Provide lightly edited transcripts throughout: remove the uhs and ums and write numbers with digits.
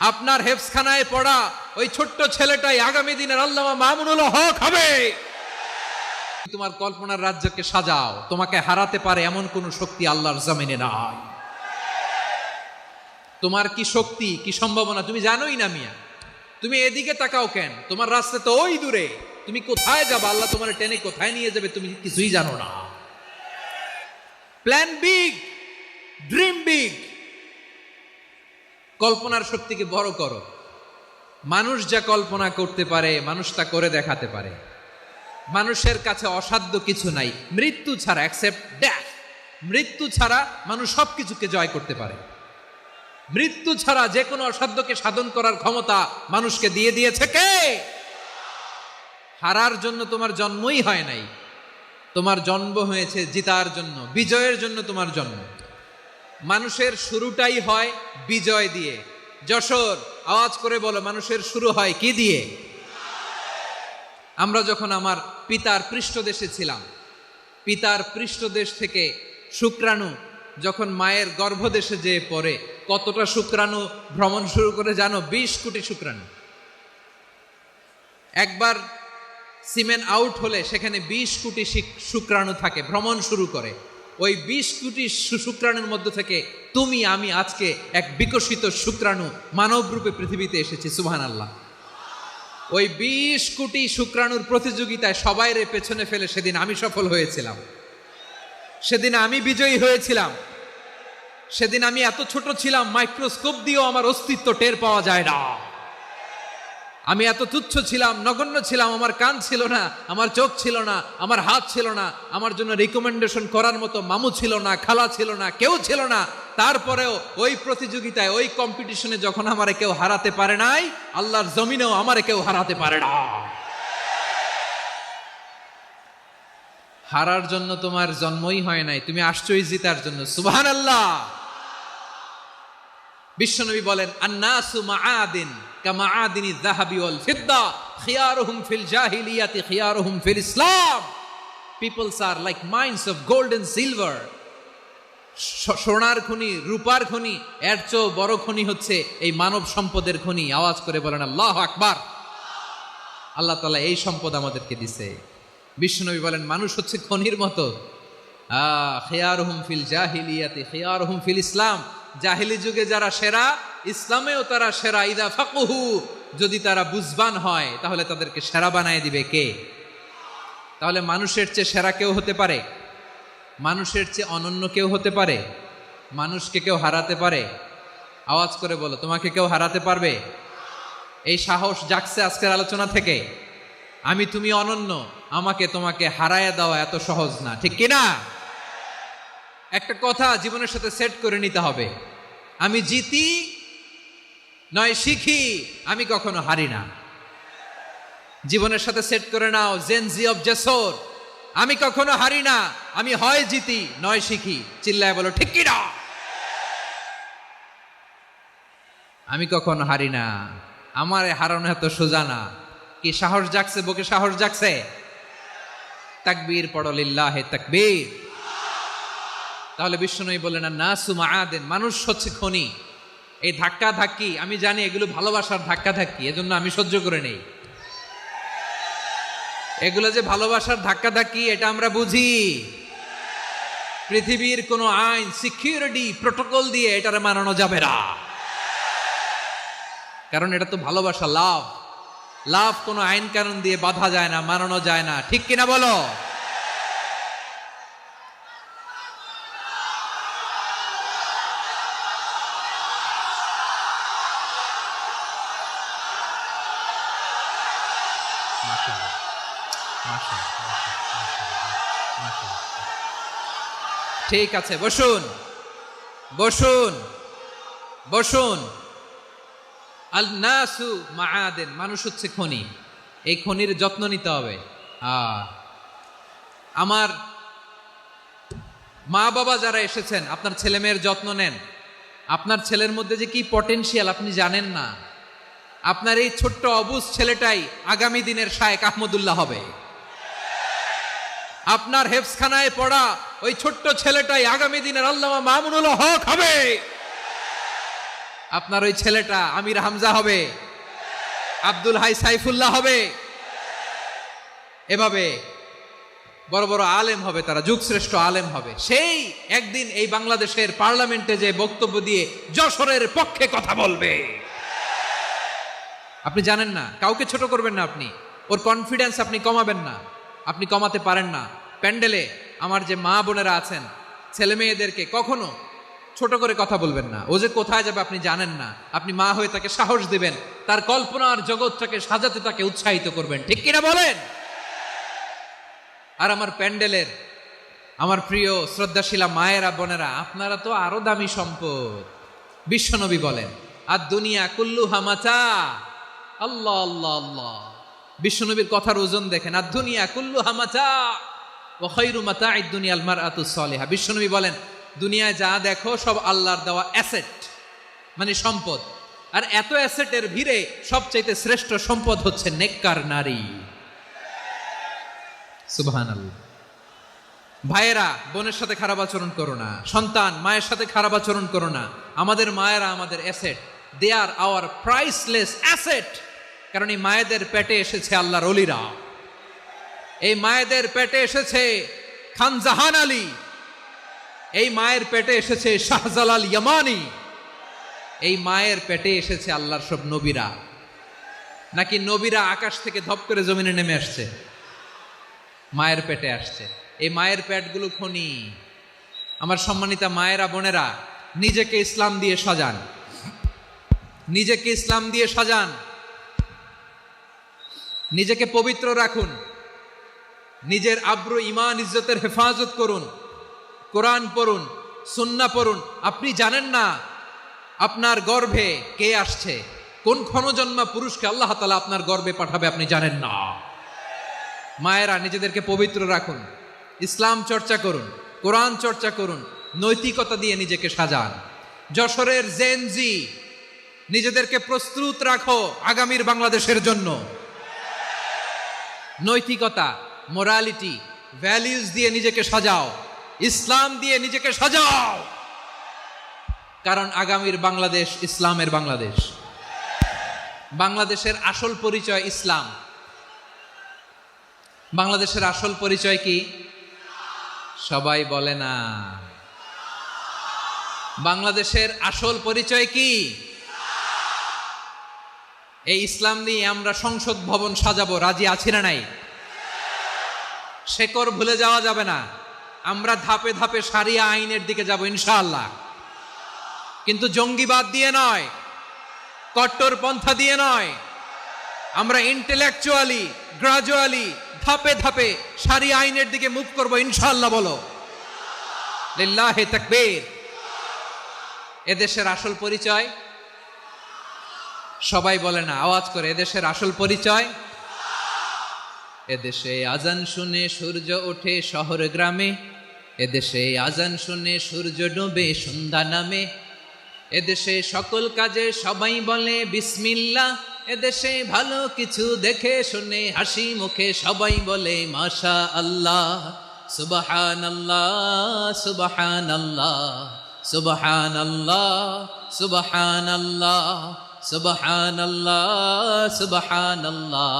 আপনার হেফজখানায় পড়া ওই ছোট্ট ছেলেটাই আগামী দিনের আল্লামা মামুনুল হক হবে। তোমার কল্পনার রাজ্যকে সাজাও, তোমাকে হারাতে পারে এমন কোন শক্তি আল্লাহর জমিনে নাই। তোমার কি শক্তি, কি সম্ভাবনা তুমি জানোই না মিয়া। তুমি এদিকে তাকাও কেন? তোমার রাস্তা তো ওই দূরে। তুমি কোথায় যাবে, আল্লাহ তোমার টেনে কোথায় নিয়ে যাবে তুমি কিছুই জানো না। প্ল্যান বিগ, ড্রিম বিগ, কল্পনার শক্তিকে বড় করো। মানুষ যা কল্পনা করতে পারে মানুষ তা করে দেখাতে পারে। মানুষের কাছে অসাধ্য কিছু নাই মৃত্যু ছাড়া, অ্যাকসেপ্ট ডেথ। মৃত্যু ছাড়া মানুষ সবকিছুকে জয় করতে পারে। মৃত্যু ছাড়া যে কোনো অসাধ্যকে সাধন করার ক্ষমতা মানুষকে দিয়ে দিয়েছে কে? হারার জন্য তোমার জন্মই হয় নাই, তোমার জন্ম হয়েছে জিতার জন্য, বিজয়ের জন্য তোমার জন্ম। মানুষের শুরুটাই হয় বিজয় দিয়ে। যশোর আওয়াজ করে বলো, মানুষের শুরু হয় কি দিয়ে? আমরা যখন আমার পিতার পৃষ্ঠদেশে ছিলাম, পিতার পৃষ্ঠদেশ থেকে শুক্রাণু যখন মায়ের গর্ভদেশে যেয়ে পড়ে, কতটা শুক্রাণু ভ্রমণ শুরু করে জানো? 20 কোটি শুক্রাণু। একবার সিমেন আউট হলে সেখানে 20 কোটি শুক্রাণু থাকে, ভ্রমণ শুরু করে। ওই 20 কোটি শুক্রাণুর মধ্যে থেকে তুমি আমি আজকে এক বিকশিত শুক্রাণু মানব রূপে পৃথিবীতে এসেছি। সুবহানাল্লাহ। ওই 20 কোটি শুক্রাণুর প্রতিযোগিতায় সবাইরে পেছনে ফেলে সেদিন আমি সফল হয়েছিলাম, সেদিন আমি বিজয়ী হয়েছিলাম। সেদিন আমি এত ছোট ছিলাম, মাইক্রোস্কোপ দিয়েও আমার অস্তিত্ব টের পাওয়া যায় না। আমি এত তুচ্ছ ছিলাম, নগণ্য ছিলাম। আমার কান ছিল না, আমার চোখ ছিল না, আমার হাত ছিল না, আমার জন্য রিকমেন্ডেশন করার মতো মামু ছিল না, খালা ছিল না, কেউ ছিল না। তারপরেও ওই প্রতিযোগিতায়, ওই কম্পিটিশনে যখন আমারে কেউ হারাতে পারে নাই, আল্লাহর জমিনেও আমারে কেউ হারাতে পারে না। হারার জন্য তোমার জন্মই হয় নাই, তুমি আসছোই জিতার জন্য। সুবহানাল্লাহ। বিশ্বনবী বলেন, আন্নাসু মাআদিন কামাআদিনি যাহাবি ওয়াল ফিদ্দা খিয়ারুহুম ফিল জাহিলিয়াতি খিয়ারুহুম ফিল ইসলাম। Peoples are like mines of gold and silver. সোনার খনি, রূপার খনি, এর চেয়েও বড় খনি হচ্ছে এই মানব সম্পদের খনি। আওয়াজ করে বলেন আল্লাহু আকবার। আল্লাহ তাআলা এই সম্পদ আমাদেরকে দিয়েছে। বিশ্বনবী বলেন, মানুষ হচ্ছে খনির মতো। খিয়ারুহুম ফিল জাহিলিয়াতি খিয়ারুহুম ফিল ইসলাম। জাহিলি যুগে যারা সেরা, ইসলামেও তারা সেরা। ইদা ফাকুহু, যদি তারা বুঝবান হয় তাহলে তাদেরকে সেরা বানায় দিবে কে? তাহলে মানুষের চেয়ে সেরা কেউ হতে পারে? মানুষের চেয়ে অনন্য কেউ হতে পারে? মানুষকে কেউ হারাতে পারে? আওয়াজ করে বলো, তোমাকে কেউ হারাতে পারবে? এই সাহস জাগছে আজকের আলোচনা থেকে। আমি তুমি অনন্য, আমাকে তোমাকে হারায় দেওয়া এত সহজ না, ঠিক কিনা? একটা কথা জীবনের সাথে সেট করে নিতে হবে, আমি জিতি নয় শিখি, আমি কখনো হারি না। জীবনের সাথে সেট করে নাও, জেনজি অফ যশোর, আমি কখনো হারি না, আমি হয় জিতি নয় শিখি। চিল্লায় বলো ঠিক কিনা? আমি কখনো হারি না, আমার হারানো এত সোজা না। কি সাহস জাগছে? বুকে সাহস জাগছে? তাকবীর পড়ো, লিল্লাহে তাকবীর। তাহলে বিশ্বনবী বললেন, নাসু মাআদিন, মানুষ হচ্ছে খনি। এই ধাক্কা ধাক্কি আমি জানি এগুলো ভালোবাসার ধাক্কা ধাক্কি, এজন্য আমি সহ্য করে নেই। এগুলো যে ভালোবাসার ধাক্কা ধাক্কি এটা আমরা বুঝি। পৃথিবীর কোনো আইন, সিকিউরিটি প্রটোকল দিয়ে এটারে মানানো যাবে না, কারণ এটা তো ভালোবাসা, লাভ। লাভ কোনো আইন কানুন দিয়ে বাধা যায় না, মানানো যায় না, ঠিক কিনা বলো? ঠিক আছে, বসুন বসুন বসুন। আল নাসু মাআদিন, মানুষ হচ্ছে খনি। এই খনির যত্ন নিতে হবে। আমার মা বাবা যারা এসেছেন, আপনার ছেলে মেয়ের যত্ন নেন। আপনার ছেলের মধ্যে যে কি পটেনশিয়াল আপনি জানেন না। আপনার এই ছোট্ট অবুজ ছেলেটাই আগামী দিনের শায়েখ আহমদুল্লাহ হবে। আপনার হেফজখানায় পড়া ওই ছোট্ট ছেলেটাই আগামী দিনের আল্লামা মামুনুল হক হবে। আপনার ওই ছেলেটা আমির হামজা হবে, আব্দুল হাই সাইফুল্লাহ হবে, এভাবে বড় বড় আলেম হবে, তারা যুগশ্রেষ্ঠ আলেম হবে। সেই একদিন এই বাংলাদেশের পার্লামেন্টে যে বক্তব্য দিয়ে যশোরের পক্ষে কথা বলবে। আপনি জানেন না, কাউকে ছোট করবেন না, আপনি ওর কনফিডেন্স আপনি কমাবেন না, আপনি কমাতে পারেন না। প্যান্ডেলে আমার যে মা বোনেরা আছেন, ছেলে মেয়েদেরকে কখনো ছোট করে কথা বলবেন না। ও যে কোথায় যাবে আপনি জানেন না, আপনি মা হয়ে তাকে সাহস দিবেন, তার কল্পনার জগৎটাকে সাজাতে তাকে উৎসাহিত করবেন, ঠিক কিনা বলেন? আর আমার প্যান্ডেলের আমার প্রিয় শ্রদ্ধাশীলা মায়েরা বোনেরা, আপনারা তো আরো দামি সম্পদ। বিশ্বনবী বলেন, আর দুনিয়া কুল্লুহা মাতা। আল্লাহ আল্লাহ আল্লাহ, বিশ্বনবীর কথার ওজন দেখেন। আর দুনিয়া কুল্লুহা মাতা ওয়া খায়রু মাতা'আদ দুনিয়া আল মারআতুস সালিহা। বিশ্বনবী বলেন, দুনিয়ায় যা দেখো সব আল্লাহর দেওয়া অ্যাসেট, মানে সম্পদ। আর এত অ্যাসেটের ভিড়ে সবচাইতে শ্রেষ্ঠ সম্পদ হচ্ছে নেককার নারী। সুবহানাল্লাহ। ভাইয়েরা বোনের সাথে খারাপ আচরণ করো না, সন্তান মায়ের সাথে খারাপ আচরণ করো না। আমাদের মায়েরা আমাদের asset, they are our priceless asset. কারণ এই মায়েদের পেটে এসেছে আল্লাহর ওলিরা, এই মায়েদের পেটে এসেছে খান জাহান আলী, এই মায়ের পেটে এসেছে শাহজালাল ইয়ামানি, এই মায়ের পেটে এসেছে আল্লাহর সব নবীরা। নাকি নবীরা আকাশ থেকে ধপ করে জমিনে নেমে আসছে? মায়ের পেটে আসছে। এই মায়ের পেটগুলো খনি। আমার সম্মানিতা মায়েরা বোনেরা, নিজেকে ইসলাম দিয়ে সাজান, নিজেকে ইসলাম দিয়ে সাজান, নিজেকে পবিত্র রাখুন, নিজের আব্রু ইমান ইজ্জতের হেফাজত করুন, কোরআন পড়ুন, সুন্নাহ পড়ুন। আপনি জানেন না আপনার গর্ভে কে আসছে, কোন ক্ষণজন্মা পুরুষকে আল্লাহ তাআলা আপনার গর্ভে পাঠাবে, আপনি জানেন না। মায়েরা নিজেদেরকে পবিত্র রাখুন, ইসলাম চর্চা করুন, কোরআন চর্চা করুন, নৈতিকতা দিয়ে নিজেকে সাজান। যশোরের জেনজি, নিজেদেরকে প্রস্তুত রাখো আগামীর বাংলাদেশের জন্য। নৈতিকতা, মোরালিটি, ভ্যালিউজ দিয়ে নিজেকে সাজাও, ইসলাম দিয়ে নিজেকে সাজাও। কারণ আগামীর বাংলাদেশ ইসলামের বাংলাদেশ। বাংলাদেশের আসল পরিচয় ইসলাম। বাংলাদেশের আসল পরিচয় কি? সবাই বলে না। বাংলাদেশের আসল পরিচয় কি? এই ইসলাম নিয়ে আমরা সংসদ ভবন সাজাবো, রাজি আছি না নাই? শেকড় ভুলে যাওয়া যাবে না। আমরা ধাপে ধাপে শারিয়া আইনের দিকে যাব ইনশাআল্লাহ, কিন্তু জঙ্গিবাদ দিয়ে নয়, কট্টরপন্থা দিয়ে নয়। আমরা ইন্টেলেকচুয়ালি, গ্রাজুয়ালি, ধাপে ধাপে শারিয়া আইনের দিকে মুভ করবো ইনশাআল্লাহ। বলো লিল্লাহি তাকবীর। এদেশের আসল পরিচয় সবাই বলে না, আওয়াজ করে, এদেশের আসল পরিচয়। এদেশে আজান শুনে সূর্য ওঠে শহর গ্রামে, এদেশে আজান শুনে সূর্য ডোবে সন্ধ্যা নামে, এদেশে সকল কাজে সবাই বলে বিসমিল্লাহ, এদেশে ভালো কিছু দেখে শুনে হাসি মুখে সবাই বলে মাশা আল্লাহ। সুবহানাল্লাহ সুবহানাল্লাহ সুবহানাল্লাহ সুবহানাল্লাহ সুবহানাল্লাহ সুবহানাল্লাহ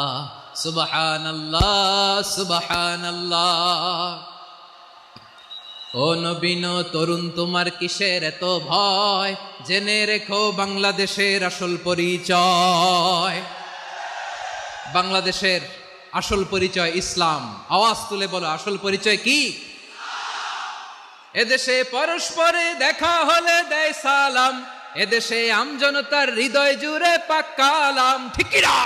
সুবহানাল্লাহ সুবহানাল্লাহ। ও নবীন তরুণ, তোমার কিসের এত ভয়? জেনে রেখো বাংলাদেশের আসল পরিচয়। বাংলাদেশের আসল পরিচয় ইসলাম। আওয়াজ তুলে বলো, আসল পরিচয় কি? এদেশে পরস্পরে দেখা হলে দেয় সালাম, এদেশে আমজনতার হৃদয় জুড়ে পাক্কা আলাম, ঠিক কি না?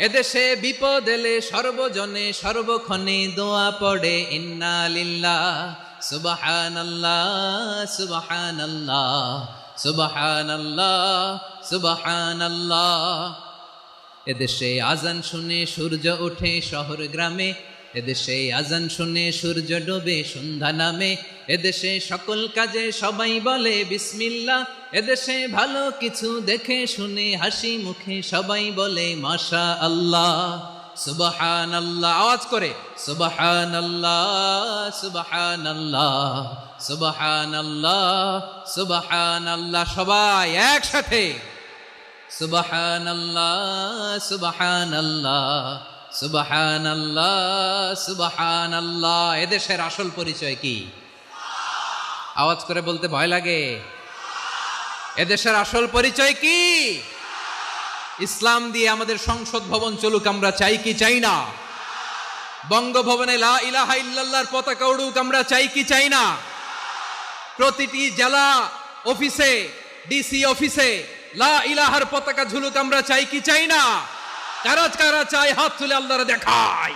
এদেশে বিপদ এলে সর্বজনে সর্বক্ষণে দোয়া পড়ে ইন্না লিল্লাহ সুবহানাল্লাহ সুবহানাল্লাহ সুবহানাল্লাহ সুবহানাল্লাহ। এদেশে আজান শুনে সূর্য ওঠে শহর গ্রামে, এদেশে আজান শুনে সূর্য ডোবে সন্ধ্যা নামে, এদেশে সকল কাজে সবাই বলে বিসমিল্লাহ, এদেশে ভালো কিছু দেখে শুনে হাসি মুখে সবাই বলে মাশা আল্লাহ। সুবহানাল্লাহ, আওয়াজ করে সুবহানাল্লাহ সুবহানাল্লাহ সুবহানাল্লাহ সুবহানাল্লাহ, সবাই একসাথে সুবহানাল্লাহ সুবহানাল্লাহ সুবহানাল্লাহ সুবহানাল্লাহ। এদেশের আসল পরিচয় কি? আওয়াজ করে বলতে ভয় লাগে। এদেশের আসল পরিচয় কি? ইসলাম দিয়ে আমাদের সংসদ ভবন চলুক, আমরা চাই কি চাই না? বঙ্গভবনে লা ইলাহা ইল্লাল্লাহর পতাকা উড়ুক, আমরা চাই কি চাই না? প্রতিটি জেলা অফিসে, ডিসি অফিসে লা ইলাহার পতাকা ঝুলুক, আমরা চাই কি চাই না? কারা কারা চাই হাত তুলে আল্লাহরে দেখায়।